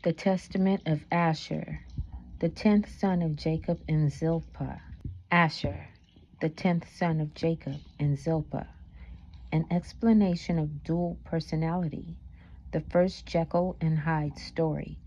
The testament of Asher, the 10th son of Jacob and Zilpah. Asher, the 10th son of Jacob and Zilpah. An explanation of dual personality. The first Jekyll and Hyde story,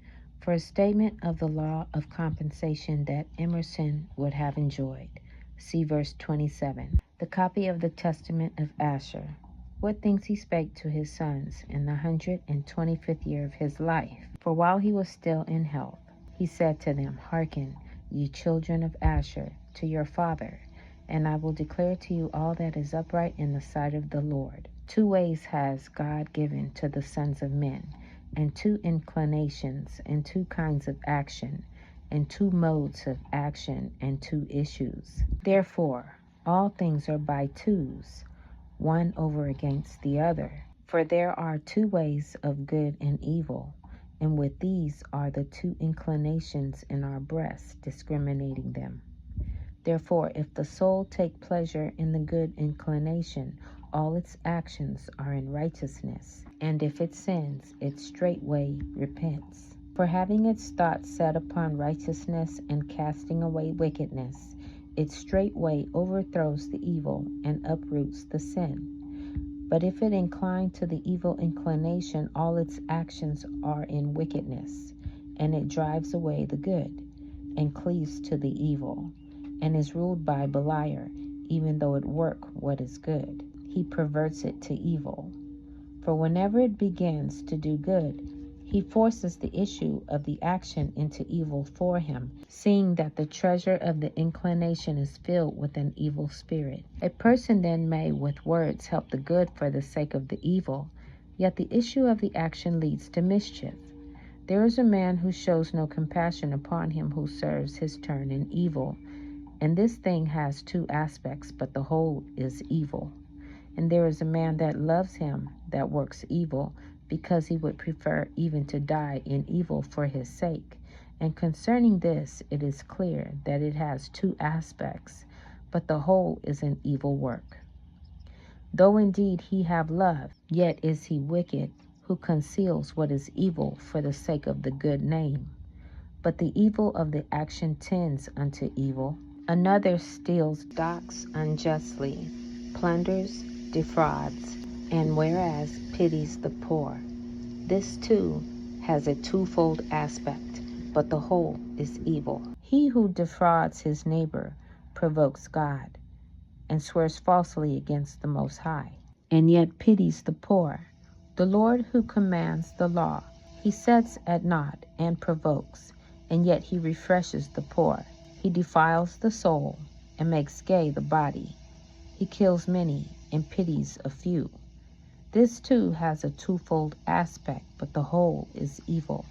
for a statement of the law of compensation that Emerson would have enjoyed. See verse 27. The copy of the testament of Asher. What things he spake to his sons in the 125th year of his life. For while he was still in health, he said to them, Hearken, ye children of Asher, to your father, and I will declare to you all that is upright in the sight of the Lord. 2 ways has God given to the sons of men, and 2 inclinations, and 2 kinds of action, and 2 modes of action, and 2 issues. Therefore, all things are by twos, one over against the other. For there are 2 ways of good and evil, and with these are the 2 inclinations in our breasts, discriminating them. Therefore, if the soul take pleasure in the good inclination, all its actions are in righteousness, and if it sins, it straightway repents. For having its thoughts set upon righteousness and casting away wickedness, it straightway overthrows the evil and uproots the sin. But if it incline to the evil inclination, all its actions are in wickedness, and it drives away the good, and cleaves to the evil, and is ruled by Beliar, even though it work what is good. He perverts it to evil. For whenever it begins to do good, he forces the issue of the action into evil for him, seeing that the treasure of the inclination is filled with an evil spirit. A person then may with words help the good for the sake of the evil, yet the issue of the action leads to mischief. There is a man who shows no compassion upon him who serves his turn in evil, and this thing has 2 aspects, but the whole is evil. And there is a man that loves him that works evil, because he would prefer even to die in evil for his sake. And concerning this, it is clear that it has 2 aspects, but the whole is an evil work. Though indeed he have love, yet is he wicked, who conceals what is evil for the sake of the good name. But the evil of the action tends unto evil. Another steals, docks unjustly, plunders, defrauds, and whereas pities the poor. This too has a 2-fold aspect, but the whole is evil. He who defrauds his neighbor provokes God, and swears falsely against the Most High, and yet pities the poor. The Lord who commands the law, he sets at naught and provokes, and yet he refreshes the poor. He defiles the soul, and makes gay the body. He kills many, and pities a few. This too has a 2-fold aspect, but the whole is evil.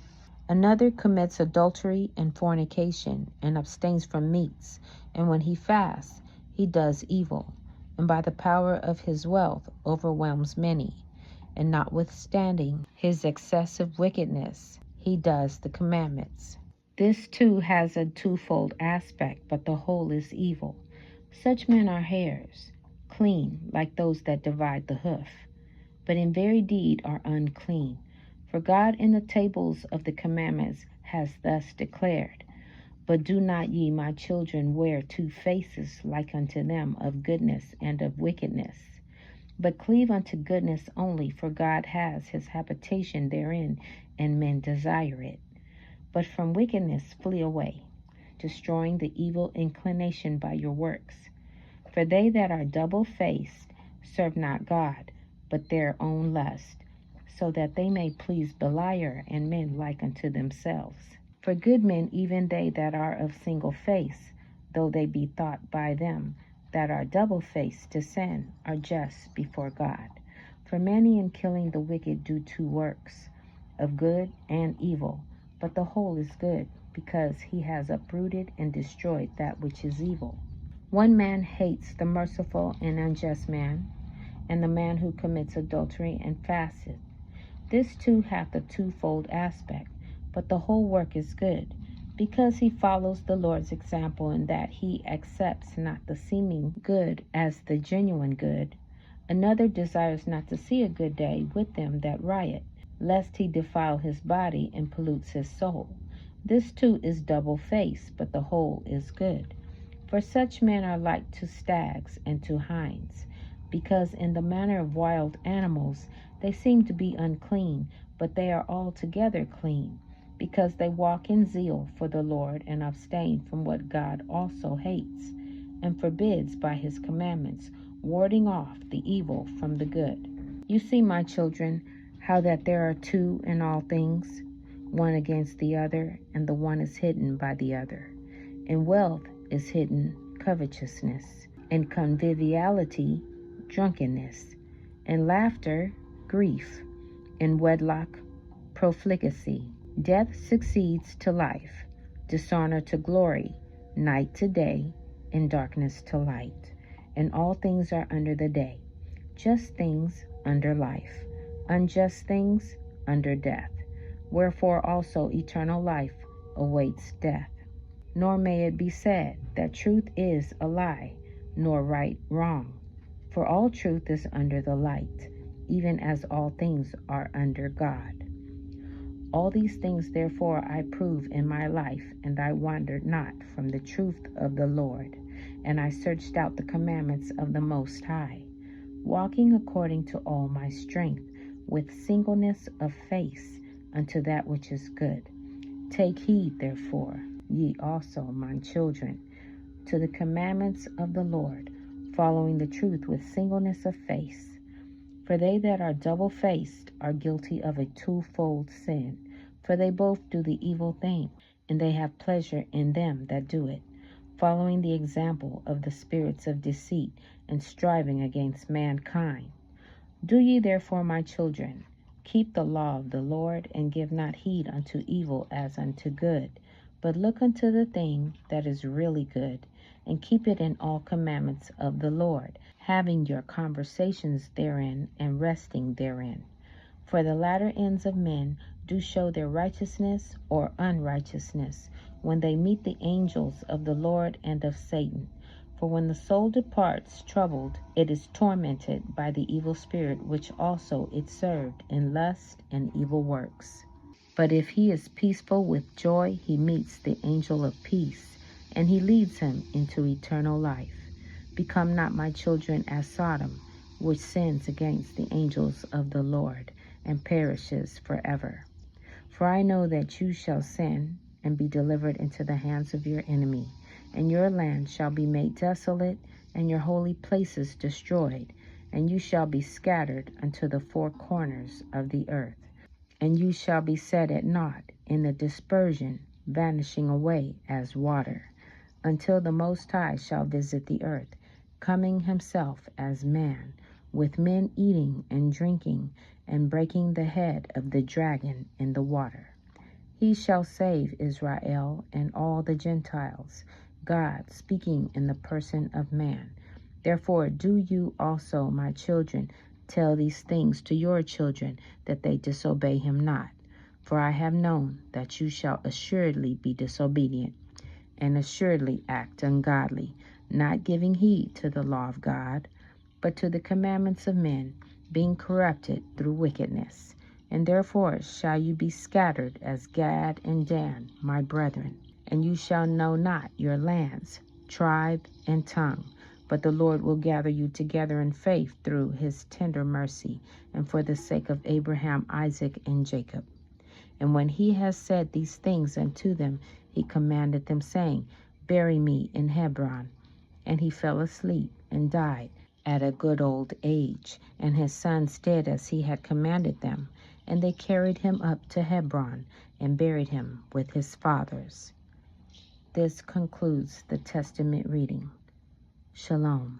Another commits adultery and fornication, and abstains from meats, and when he fasts, he does evil, and by the power of his wealth overwhelms many, and notwithstanding his excessive wickedness, he does the commandments. This too has a 2-fold aspect, but the whole is evil. Such men are hares, clean like those that divide the hoof, but in very deed are unclean. For God in the tables of the commandments has thus declared, But do not ye, my children, wear 2 faces like unto them of goodness and of wickedness. But cleave unto goodness only, for God has his habitation therein, and men desire it. But from wickedness flee away, destroying the evil inclination by your works. For they that are double-faced serve not God, but their own lust, so that they may please Beliar and men like unto themselves. For good men, even they that are of single face, though they be thought by them that are double-faced to sin, are just before God. For many in killing the wicked do 2 works, of good and evil, but the whole is good, because he has uprooted and destroyed that which is evil. One man hates the merciful and unjust man, and the man who commits adultery and fasteth. This too hath a 2-fold aspect, but the whole work is good, because he follows the Lord's example in that he accepts not the seeming good as the genuine good. Another desires not to see a good day with them that riot, lest he defile his body and pollutes his soul. This too is double-faced, but the whole is good. For such men are like to stags and to hinds, because in the manner of wild animals they seem to be unclean, but they are altogether clean, because they walk in zeal for the Lord and abstain from what God also hates, and forbids by his commandments, warding off the evil from the good. You see, my children, how that there are two in all things, one against the other, and the one is hidden by the other. In wealth is hidden covetousness, in conviviality drunkenness, in laughter grief, in wedlock profligacy. Death succeeds to life, dishonor to glory, night to day, and darkness to light. And all things are under the day, just things under life, unjust things under death. Wherefore also eternal life awaits death. Nor may it be said that truth is a lie, nor right wrong. For all truth is under the light, even as all things are under God. All these things therefore I prove in my life, and I wandered not from the truth of the Lord. And I searched out the commandments of the Most High, walking according to all my strength, with singleness of face unto that which is good. Take heed, therefore, ye also, my children, to the commandments of the Lord, following the truth with singleness of face. For they that are double-faced are guilty of a twofold sin. For they both do the evil thing, and they have pleasure in them that do it, following the example of the spirits of deceit, and striving against mankind. Do ye therefore, my children, keep the law of the Lord, and give not heed unto evil as unto good, but look unto the thing that is really good, and keep it in all commandments of the Lord, having your conversations therein, and resting therein. For the latter ends of men do show their righteousness or unrighteousness, when they meet the angels of the Lord and of Satan. For when the soul departs troubled, it is tormented by the evil spirit which also it served in lust and evil works. But if he is peaceful with joy, he meets the angel of peace, and he leads him into eternal life. Become not, my children, as Sodom, which sins against the angels of the Lord, and perishes forever. For I know that you shall sin, and be delivered into the hands of your enemy, and your land shall be made desolate, and your holy places destroyed, and you shall be scattered unto the four corners of the earth. And you shall be set at naught in the dispersion, vanishing away as water, until the Most High shall visit the earth, coming himself as man, with men eating and drinking, and breaking the head of the dragon in the water. He shall save IsRaEl and all the Gentiles, God speaking in the person of man. Therefore do you also, my children, tell these things to your children, that they disobey him not. For I have known that you shall assuredly be disobedient, and assuredly act ungodly, not giving heed to the law of God, but to the commandments of men, being corrupted through wickedness. And therefore shall you be scattered as Gad and Dan, my brethren. And you shall know not your lands, tribe, and tongue. But the Lord will gather you together in faith through his tender mercy, and for the sake of Abraham, Isaac, and Jacob. And when he has said these things unto them, he commanded them, saying, Bury me in Hebron. And he fell asleep and died at a good old age, and his sons did as he had commanded them. And they carried him up to Hebron, and buried him with his fathers. This concludes the Testament reading. Shalom.